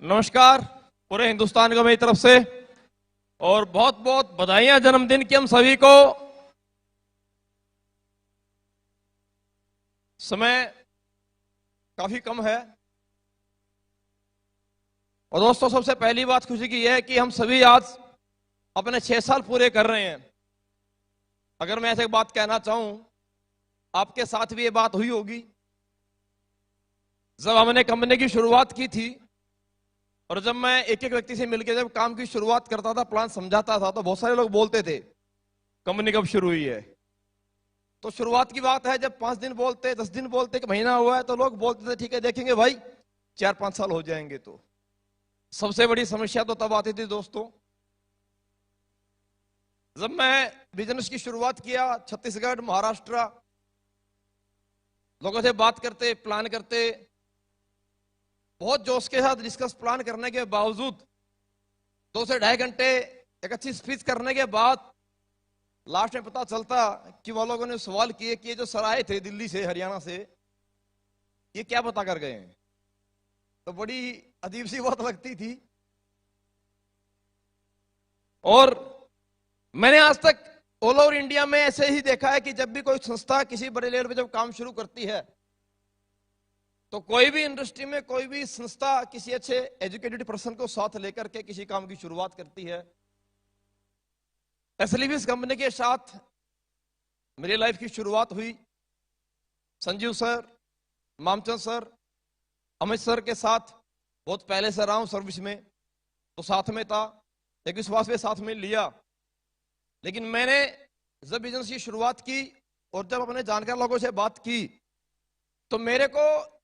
नमस्कार पूरे हिंदुस्तान को मेरी तरफ से और बहुत बहुत बधाइयां जन्मदिन की हम सभी को। समय काफी कम है और दोस्तों सबसे पहली बात खुशी की यह है कि हम सभी आज अपने 6 साल पूरे कर रहे हैं। अगर मैं ऐसे एक बात कहना चाहूं, आपके साथ भी ये बात हुई होगी। जब हमने कंपनी की शुरुआत की थी और जब मैं एक एक व्यक्ति से मिलकर जब काम की शुरुआत करता था, प्लान समझाता था, तो बहुत सारे लोग बोलते थे कंपनी कब शुरू हुई है। तो शुरुआत की बात है, जब 5 दिन बोलते, 10 दिन बोलते, एक महीना हुआ है, तो लोग बोलते थे ठीक है देखेंगे भाई 4-5 साल हो जाएंगे। तो सबसे बड़ी समस्या तो तब आती थी दोस्तों, जब मैं बिजनेस की शुरुआत किया। छत्तीसगढ़, महाराष्ट्र, लोगों से बात करते, प्लान करते, बहुत जोश के साथ डिस्कस प्लान करने के बावजूद 2 से 2.5 घंटे एक अच्छी स्पीच करने के बाद लास्ट में पता चलता कि वो लोगों ने सवाल किए कि ये जो सर आए थे दिल्ली से, हरियाणा से, ये क्या बता कर गए हैं। तो बड़ी अजीब सी बात लगती थी। और मैंने आज तक ऑल ओवर इंडिया में ऐसे ही देखा है कि जब भी कोई संस्था किसी बड़े लेवल पे जब काम शुरू करती है, तो कोई भी इंडस्ट्री में कोई भी संस्था किसी अच्छे एजुकेटेड पर्सन को साथ लेकर के किसी काम की शुरुआत करती है। एसएलवीएस कंपनी के साथ मेरी लाइफ की शुरुआत हुई। Sanjeev sir, Mamchand sir, Amit sir के साथ बहुत पहले से रहा हूं सर्विस में, तो साथ में था, एक विश्वास में साथ में लिया। लेकिन मैंने जब बिजनेस की शुरुआत की और जब अपने जानकार लोगों से बात की, तो मेरे को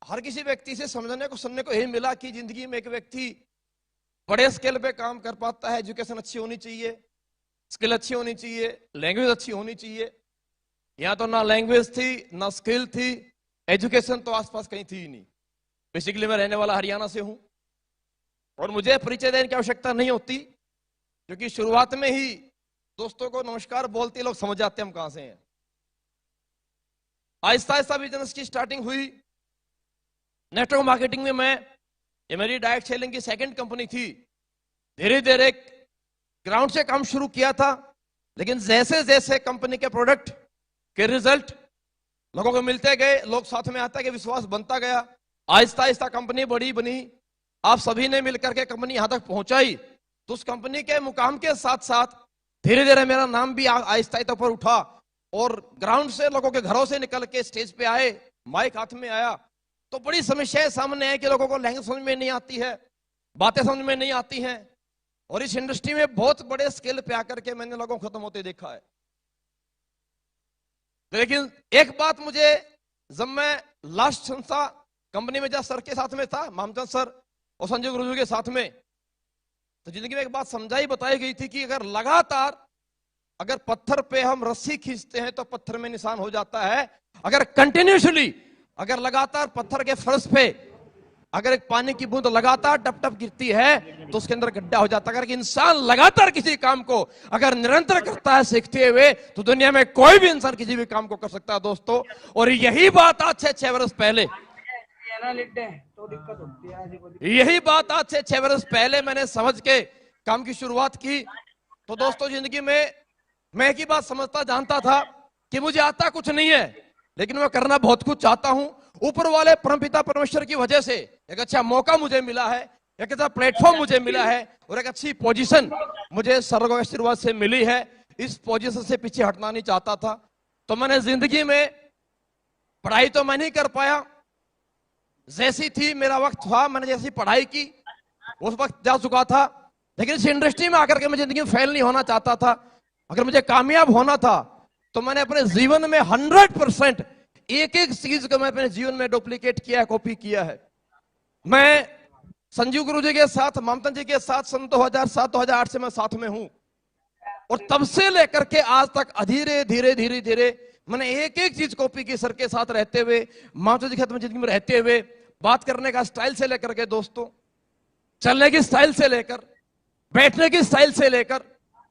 हर किसी व्यक्ति से समझने को, सुनने को यही मिला कि जिंदगी में एक व्यक्ति बड़े स्केल पे काम कर पाता है। एजुकेशन अच्छी होनी चाहिए, स्किल अच्छी होनी चाहिए, लैंग्वेज अच्छी होनी चाहिए। यहां तो ना लैंग्वेज थी, ना स्किल थी, एजुकेशन तो आसपास कहीं थी ही नहीं। बेसिकली मैं रहने वाला हरियाणा से हूं और मुझे परिचय देने की आवश्यकता नहीं होती, क्योंकि शुरुआत में ही दोस्तों को नमस्कार बोलते लोग समझ जाते हैं हम कहां से हैं। आहिस्ता आहिस्ता बिजनेस की स्टार्टिंग हुई। नेटवर्क मार्केटिंग में ये मेरी डायरेक्ट सेलिंग की 2nd कंपनी थी। धीरे धीरे ग्राउंड से काम शुरू किया था, लेकिन जैसे जैसे कंपनी के प्रोडक्ट के रिजल्ट लोगों को मिलते गए, लोग साथ में आते गए, विश्वास बनता गया। आहिस्ता आहिस्ता कंपनी बड़ी बनी। आप सभी ने मिलकर के कंपनी यहां तक पहुंचाई। तो उस कंपनी के मुकाम के साथ साथ धीरे धीरे मेरा नाम भी आहिस्ता आहिस्ता ऊपर उठा और ग्राउंड से लोगों के घरों से निकल के स्टेज पे आए, माइक हाथ में आया। तो बड़ी समस्याएं सामने है कि लोगों को लैंग्वेज समझ में नहीं आती है, बातें समझ में नहीं आती हैं, और इस इंडस्ट्री में बहुत बड़े स्केल पे आकर के मैंने लोगों को खत्म होते देखा है। लेकिन एक बात मुझे, जब मैं लास्ट संस्था कंपनी में जब सर के साथ में था, मामचंद सर और संजय गुरुजी के साथ में, तो जिंदगी में एक बात समझाई बताई गई थी कि अगर लगातार अगर पत्थर पे हम रस्सी खींचते हैं तो पत्थर में निशान हो जाता है। अगर कंटिन्यूसली, अगर लगातार पत्थर के फर्श पे अगर एक पानी की बूंद लगातार टप टप गिरती है तो उसके अंदर गड्ढा हो जाता है। अगर इंसान लगातार किसी काम को अगर निरंतर करता है सीखते हुए, तो दुनिया में कोई भी इंसान किसी भी काम को कर सकता है दोस्तों। और यही बात आज से 6 वर्ष पहले, यही बात आज से 6 वर्ष पहले मैंने समझ के काम की शुरुआत की। तो दोस्तों जिंदगी में मैं एक ही बात समझता जानता था कि मुझे आता कुछ नहीं है, लेकिन मैं करना बहुत कुछ चाहता हूं। ऊपर वाले परमपिता परमेश्वर की वजह से एक अच्छा मौका मुझे मिला है, एक अच्छा प्लेटफॉर्म मुझे मिला है और एक अच्छी पोजीशन मुझे सर्व आशीर्वाद से मिली है। इस पोजीशन से पीछे हटना नहीं चाहता था। तो मैंने जिंदगी में पढ़ाई तो मैं नहीं कर पाया, जैसी थी मेरा वक्त था, मैंने जैसी पढ़ाई की उस वक्त जा चुका था। लेकिन इस इंडस्ट्री में आकर के मैं जिंदगी में फेल नहीं होना चाहता था। अगर मुझे कामयाब होना था तो मैंने अपने जीवन में 100% एक एक चीज को मैं अपने जीवन में डुप्लीकेट किया है, कॉपी किया है। मैं संजीव गुरु जी के साथ, मामचंद जी के साथ सन 2007-2008 से मैं साथ में हूं और तब से लेकर के आज तक धीरे धीरे धीरे धीरे मैंने एक एक चीज कॉपी की, सर के साथ रहते हुए, मामचंद जी के साथ में जिंदगी में रहते हुए, बात करने का स्टाइल से लेकर के दोस्तों, चलने की स्टाइल से लेकर, बैठने की स्टाइल से लेकर,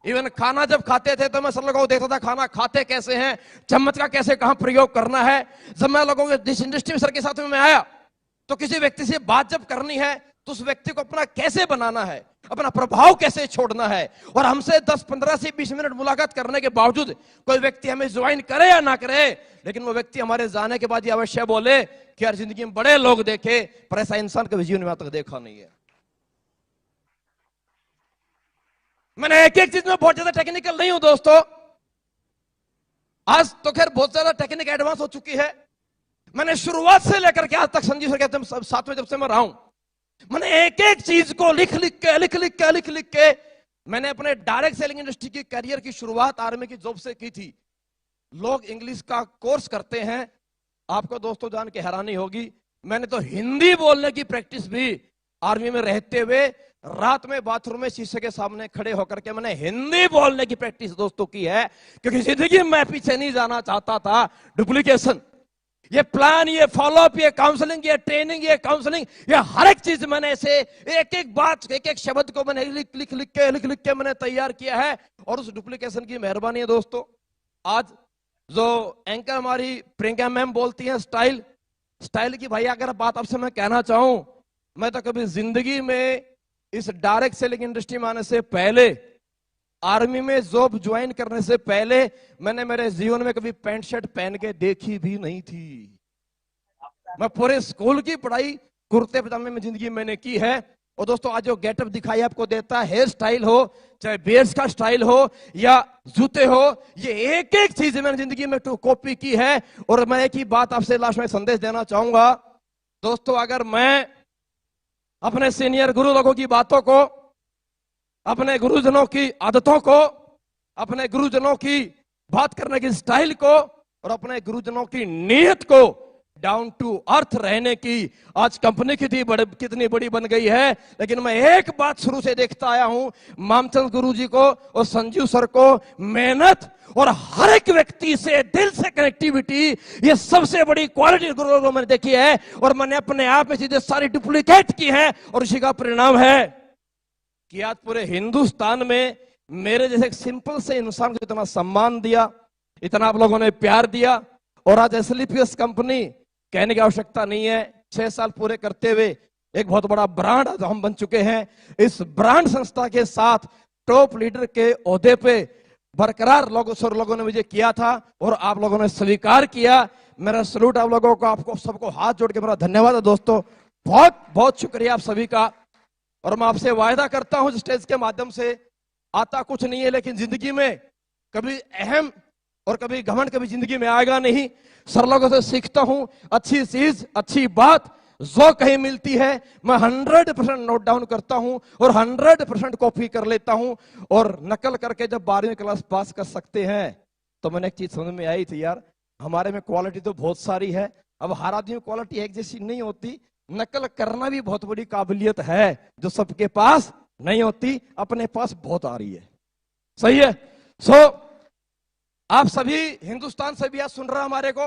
इवन खाना जब खाते थे तो मैं सब लोगों को देखता था खाना खाते कैसे हैं, चम्मच का कैसे कहां प्रयोग करना है। जब मैं लोगों के जिस इंडस्ट्री में सर के साथ में मैं आया, तो किसी व्यक्ति से बात जब करनी है तो उस व्यक्ति को अपना कैसे बनाना है, अपना प्रभाव कैसे छोड़ना है। और हमसे 10, 15 से 20 मिनट मुलाकात करने के बावजूद कोई व्यक्ति हमें ज्वाइन करे या ना करे, लेकिन वो व्यक्ति हमारे जाने के बाद ये अवश्य बोले कि यार जिंदगी में बड़े लोग देखे, पर ऐसा इंसान कभी जीवन में तक देखा नहीं है। मैंने एक एक चीज में बहुत ज्यादा टेक्निकल नहीं हूं दोस्तों, आज तो खैर बहुत ज्यादा टेक्निक एडवांस हो चुकी है। मैंने शुरुआत से लेकर के आज तक संजीव सर कहते हैं साथ में जब से मैं रहा हूं, मैंने एक एक चीज को लिख लिख के मैंने अपने डायरेक्ट सेलिंग इंडस्ट्री की करियर की शुरुआत आर्मी की जॉब से की थी। लोग इंग्लिश का कोर्स करते हैं, आपको दोस्तों जान के हैरानी होगी, मैंने तो हिंदी बोलने की प्रैक्टिस भी आर्मी में रहते हुए रात में बाथरूम में शीशे के सामने खड़े होकर के मैंने हिंदी बोलने की प्रैक्टिस दोस्तों की है। क्योंकि जिंदगी में मैं पीछे नहीं जाना चाहता था। डुप्लीकेशन, ये प्लान, ये फॉलोअप, ये काउंसलिंग, ये ट्रेनिंग, ये काउंसलिंग, ये हर एक चीज मैंने ऐसे एक एक बात, एक एक शब्द को मैंने लिख के मैंने तैयार किया है। और उस डुप्लीकेशन की मेहरबानी है दोस्तों। आज जो एंकर हमारी प्रियंका मैम बोलती हैं स्टाइल की, भाई अगर बात आपसे मैं कहना चाहूं, मैं तो कभी जिंदगी में इस डायरेक्ट सेलिंग इंडस्ट्री में आने से पहले, आर्मी में जॉब ज्वाइन करने से पहले, मैंने मेरे जीवन में कभी पैंट शर्ट पहन के देखी भी नहीं थी। मैं पूरे स्कूल की पढ़ाई कुर्ते पजामे में जिंदगी मैंने की है। और दोस्तों आज जो गेटअप दिखाई आपको देता है, हेयर स्टाइल हो, चाहे बियर्ड्स का स्टाइल हो या जूते हो, ये एक एक चीज मैंने जिंदगी में कॉपी की है। और मैं एक ही बात आपसे लास्ट में संदेश देना चाहूंगा दोस्तों, अगर मैं अपने सीनियर गुरु लोगों की बातों को, अपने गुरुजनों की आदतों को, अपने गुरुजनों की बात करने की स्टाइल को और अपने गुरुजनों की नीयत को डाउन टू अर्थ रहने की आज कंपनी कितनी बड़ी बन गई है। लेकिन मैं एक बात शुरू से देखता आया हूं, मामचंद गुरुजी को और संजीव सर को, मेहनत और हर एक व्यक्ति से दिल से कनेक्टिविटी, ये सबसे बड़ी क्वालिटी गुरु को मैंने देखी है। और मैंने अपने आप में चीजें सारी डुप्लीकेट की है और इसी का परिणाम है कि आज पूरे हिंदुस्तान में मेरे जैसे एक सिंपल से इंसान को इतना सम्मान दिया, इतना आप लोगों ने प्यार दिया। और आज एसएलपीएस कंपनी, कहने की आवश्यकता नहीं है, 6 साल पूरे करते हुए एक बहुत बड़ा ब्रांड आज हम बन चुके हैं। इस ब्रांड संस्था के साथ टॉप लीडर के ओहदे पे बरकरार लोगों ने मुझे किया था और आप लोगों ने स्वीकार किया। मेरा सलूट आप लोगों को, आपको सबको हाथ जोड़ के मेरा धन्यवाद है दोस्तों, बहुत बहुत शुक्रिया आप सभी का। और मैं आपसे वायदा करता हूं स्टेज के माध्यम से, आता कुछ नहीं है, लेकिन जिंदगी में कभी अहम और कभी घमंड कभी जिंदगी में आएगा नहीं। सर लोगों से सीखता हूं, अच्छी चीज, अच्छी बात जो कहीं मिलती है मैं 100% नोट डाउन करता हूं और 100% कॉपी कर लेता हूं। और नकल करके जब 12वीं क्लास पास कर सकते हैं तो मैंने एक चीज समझ में आई थी, यार हमारे में क्वालिटी तो बहुत सारी है। अब हर आदमी में क्वालिटी एक जैसी नहीं होती, नकल करना भी बहुत बड़ी काबिलियत है जो सबके पास नहीं होती, अपने पास बहुत आ रही है। सही है। आप सभी हिंदुस्तान से भी आज सुन रहे हैं हमारे को,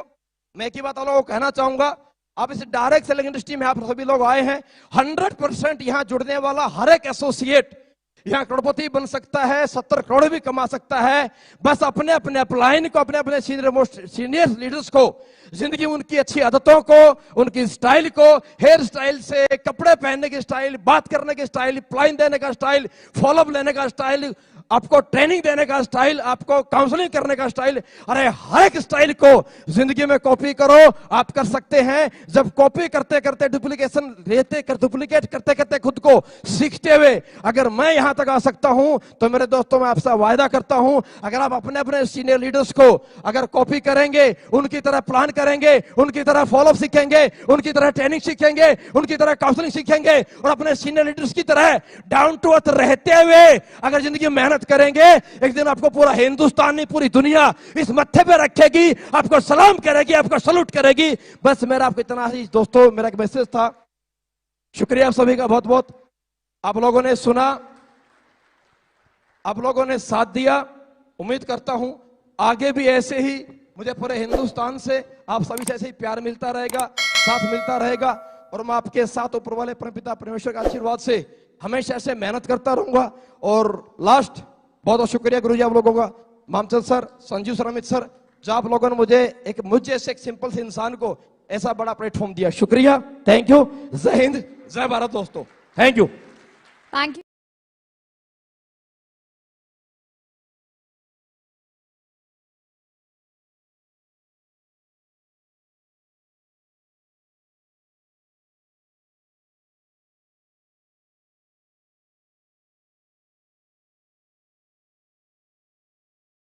मैं एक ही बात आप लोगों को कहना चाहूंगा, आप इस डायरेक्ट सेलिंग इंडस्ट्री में आप सभी लोग आए हैं, 100% यहां जुड़ने वाला हर एक एसोसिएट यहां करोड़पति बन सकता है, 70 करोड़ भी कमा सकता है। बस अपने अपने अपलाइन को, अपने अपने सीनियर लीडर्स को, जिंदगी में उनकी अच्छी आदतों को, उनकी स्टाइल को, हेयर स्टाइल से कपड़े पहनने की स्टाइल, बात करने की स्टाइल, प्लाइन देने का स्टाइल, फॉलोअप लेने का स्टाइल, आपको ट्रेनिंग देने का स्टाइल, आपको काउंसलिंग करने का स्टाइल, अरे हर एक स्टाइल को जिंदगी में कॉपी करो। आप कर सकते हैं। जब कॉपी करते करते डुप्लीकेट करते करते खुद को सीखते हुए अगर मैं यहां तक आ सकता हूं तो मेरे दोस्तों मैं आपसे वायदा करता हूं, अगर आप अपने अपने सीनियर लीडर्स को अगर कॉपी करेंगे, उनकी तरह प्लान करेंगे, उनकी तरह फॉलोअप सीखेंगे, उनकी तरह ट्रेनिंग सीखेंगे, उनकी तरह काउंसलिंग सीखेंगे और अपने सीनियर लीडर्स की तरह डाउन टू अर्थ रहते हुए अगर जिंदगी में मेहनत करेंगे, एक दिन आपको पूरा हिंदुस्तान नहीं पूरी दुनिया इस मत्थे पे रखेगी, आपको सलाम करेगी, आपको सलूट करेगी। बस मेरा आपको इतना ही दोस्तों, मेरा एक मैसेज था। शुक्रिया आप सभी का बहुत बहुत। आप लोगों ने सुना, आप लोगों ने साथ दिया। उम्मीद करता हूं आगे भी ऐसे ही मुझे पूरे हिंदुस्तान से आप सभी से ऐसे ही प्यार मिलता रहेगा, साथ मिलता रहेगा और मैं आपके साथ ऊपर वाले परमपिता परमेश्वर का आशीर्वाद से हमेशा ऐसे मेहनत करता रहूंगा। और लास्ट बहुत बहुत शुक्रिया गुरुजी आप लोगों का, Mamchand sir, Sanjeev sir, Amit sir, जो आप लोगों ने मुझे से एक सिंपल से इंसान को ऐसा बड़ा प्लेटफॉर्म दिया। शुक्रिया, थैंक यू, जय हिंद, जय भारत दोस्तों। Thank you. Thank you.